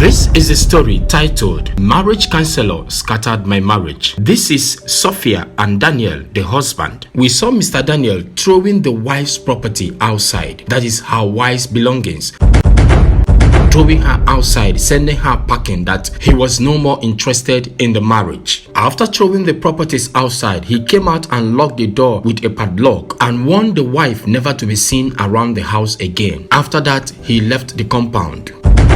This is a story titled Marriage Counselor Scattered My Marriage. This is Sophia and Daniel, the husband. We saw Mr. Daniel throwing the wife's property outside, that is her wife's belongings, throwing her outside, sending her packing, that he was no more interested in the marriage. After throwing the properties outside, he came out and locked the door with a padlock and warned the wife never to be seen around the house again. After that, he left the compound.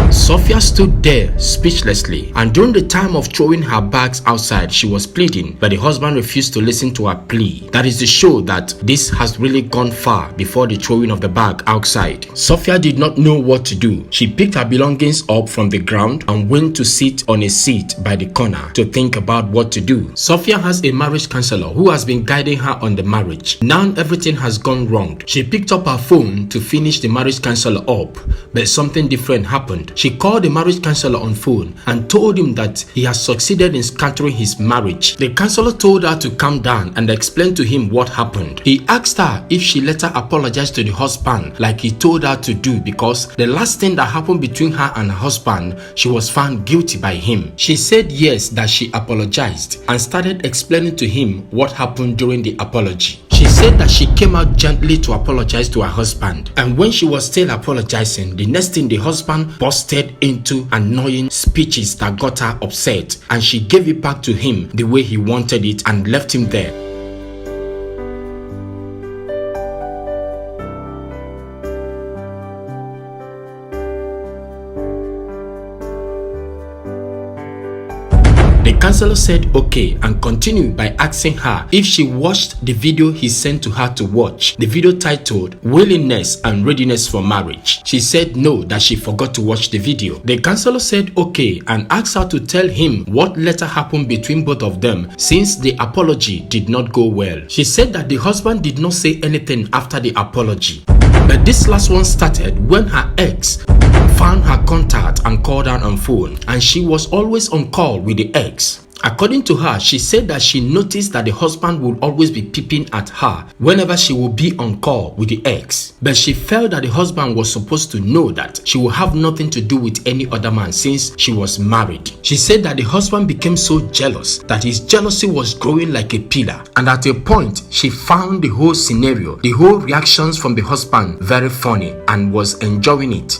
Sophia stood there speechlessly, and during the time of throwing her bags outside, she was pleading, but the husband refused to listen to her plea. That is to show that this has really gone far before the throwing of the bag outside. Sophia did not know what to do. She picked her belongings up from the ground and went to sit on a seat by the corner to think about what to do. Sophia has a marriage counselor who has been guiding her on the marriage. Now everything has gone wrong. She picked up her phone to finish the marriage counselor up, but something different happened. She called the marriage counselor on phone and told him that he has succeeded in scattering his marriage. The counselor told her to calm down and explain to him what happened. He asked her if she later apologized to the husband like he told her to do, because the last thing that happened between her and her husband, she was found guilty by him. She said yes, that she apologized and started explaining to him what happened during the apology. She said that she came out gently to apologize to her husband, and when she was still apologizing, the next thing the husband busted into annoying speeches that got her upset, and she gave it back to him the way he wanted it and left him there. The counselor said okay and continued by asking her if she watched the video he sent to her to watch, the video titled Willingness and Readiness for Marriage. She said no, that she forgot to watch the video. The counselor said okay and asked her to tell him what later happened between both of them since the apology did not go well. She said that the husband did not say anything after the apology, but this last one started when her ex found her contact and called her on phone, and she was always on call with the ex. According to her, she said that she noticed that the husband would always be peeping at her whenever she would be on call with the ex, but she felt that the husband was supposed to know that she would have nothing to do with any other man since she was married. She said that the husband became so jealous that his jealousy was growing like a pillar, and at a point she found the whole scenario, the whole reactions from the husband very funny and was enjoying it.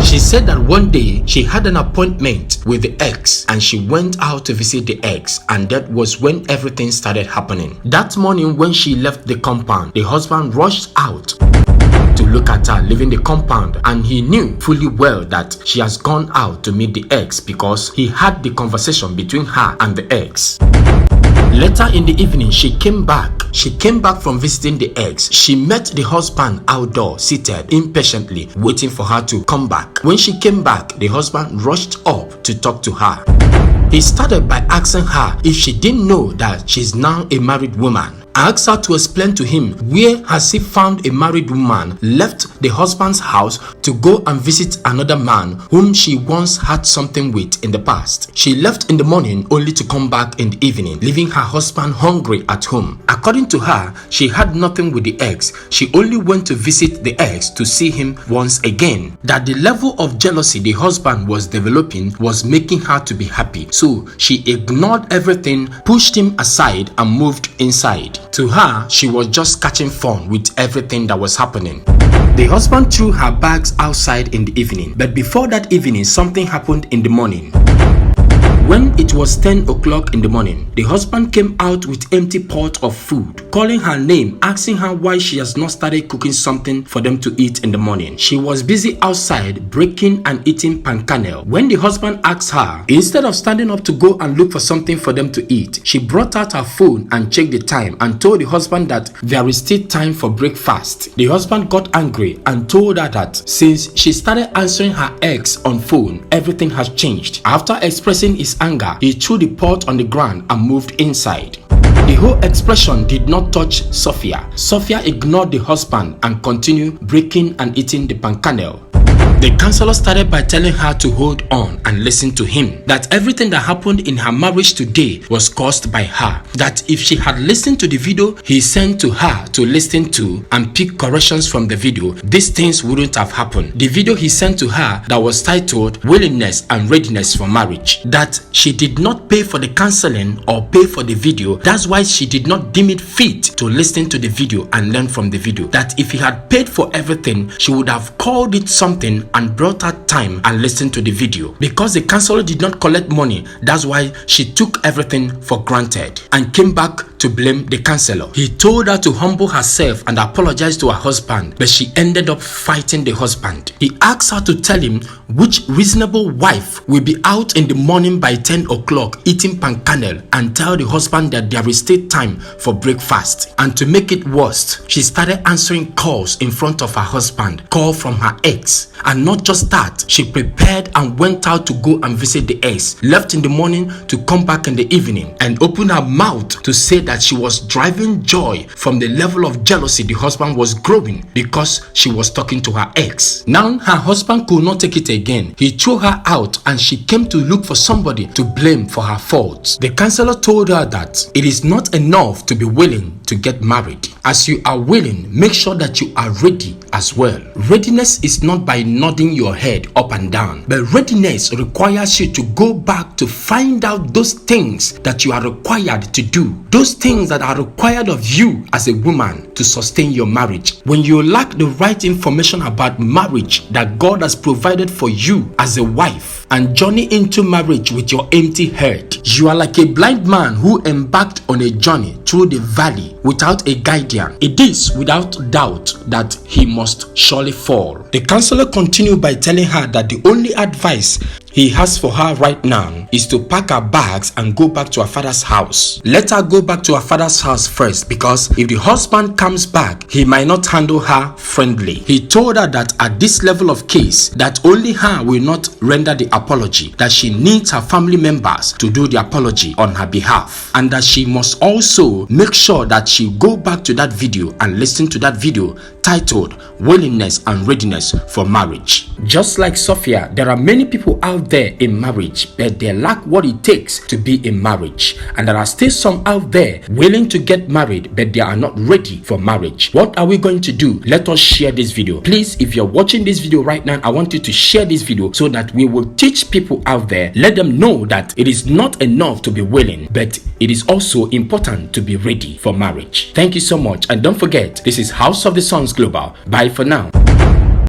She said that one day she had an appointment with the ex and she went out to visit the ex, and that was when everything started happening. That morning when she left the compound, the husband rushed out to look at her leaving the compound, and he knew fully well that she has gone out to meet the ex because he had the conversation between her and the ex. Later in the evening, she came back. She came back from visiting the ex. She met the husband outdoor, seated impatiently, waiting for her to come back. When she came back, the husband rushed up to talk to her. He started by asking her if she didn't know that she's now a married woman. I asked her to explain to him where has he found a married woman left the husband's house to go and visit another man whom she once had something with in the past. She left in the morning only to come back in the evening, leaving her husband hungry at home. According to her, she had nothing with the ex. She only went to visit the ex to see him once again. That the level of jealousy the husband was developing was making her to be happy. So she ignored everything, pushed him aside and moved inside. To her, she was just catching fun with everything that was happening. The husband threw her bags outside in the evening, but before that evening, something happened in the morning. When it was 10 o'clock in the morning, the husband came out with empty pot of food, calling her name, asking her why she has not started cooking something for them to eat in the morning. She was busy outside breaking and eating pancake. When the husband asked her, instead of standing up to go and look for something for them to eat, she brought out her phone and checked the time and told the husband that there is still time for breakfast. The husband got angry and told her that since she started answering her ex on phone, everything has changed. After expressing his anger, he threw the pot on the ground and moved inside. The whole expression did not touch Sophia. Sophia ignored the husband and continued breaking and eating the pancake. The counselor started by telling her to hold on and listen to him, that everything that happened in her marriage today was caused by her, that if she had listened to the video he sent to her to listen to and pick corrections from the video, these things wouldn't have happened. The video he sent to her that was titled Willingness and Readiness for Marriage, that she did not pay for the counseling or pay for the video, that's why she did not deem it fit to listen to the video and learn from the video, that if he had paid for everything she would have called it something and brought out time and listened to the video. Because the counselor did not collect money, that's why she took everything for granted and came back to blame the counselor. He told her to humble herself and apologize to her husband, but she ended up fighting the husband. He asked her to tell him which reasonable wife will be out in the morning by 10 o'clock eating pan kernel and tell the husband that there is still time for breakfast. And to make it worse, she started answering calls in front of her husband, call from her ex. And not just that, she prepared and went out to go and visit the ex, left in the morning to come back in the evening, and opened her mouth to say that she was driving joy from the level of jealousy the husband was growing because she was talking to her ex. Now her husband could not take it again. He threw her out and she came to look for somebody to blame for her faults. The counselor told her that it is not enough to be willing to get married. As you are willing, make sure that you are ready as well. Readiness is not by nodding your head up and down, but readiness requires you to go back to find out those things that you are required to do, those things that are required of you as a woman to sustain your marriage. When you lack the right information about marriage that God has provided for you as a wife and journey into marriage with your empty head, you are like a blind man who embarked on a journey through the valley without a guardian. It is without doubt that he must surely fall. The counselor continued by telling her that the only advice he has for her right now is to pack her bags and go back to her father's house. Let her go back to her father's house first, because if the husband comes back, he might not handle her friendly. He told her that at this level of case, that only her will not render the apology, that she needs her family members to do the apology on her behalf, and that she must also make sure that she go back to that video and listen to that video titled Willingness and Readiness for Marriage. Just like Sophia, there are many people out there in marriage, but they lack what it takes to be in marriage, and there are still some out there willing to get married, but they are not ready for marriage. What are we going to do? Let us share this video. Please, if you're watching this video right now, I want you to share this video so that we will teach people out there, let them know that it is not enough to be willing, but it is also important to be ready for marriage. Thank you so much, and don't forget, this is House of the Sons Global. Bye for now.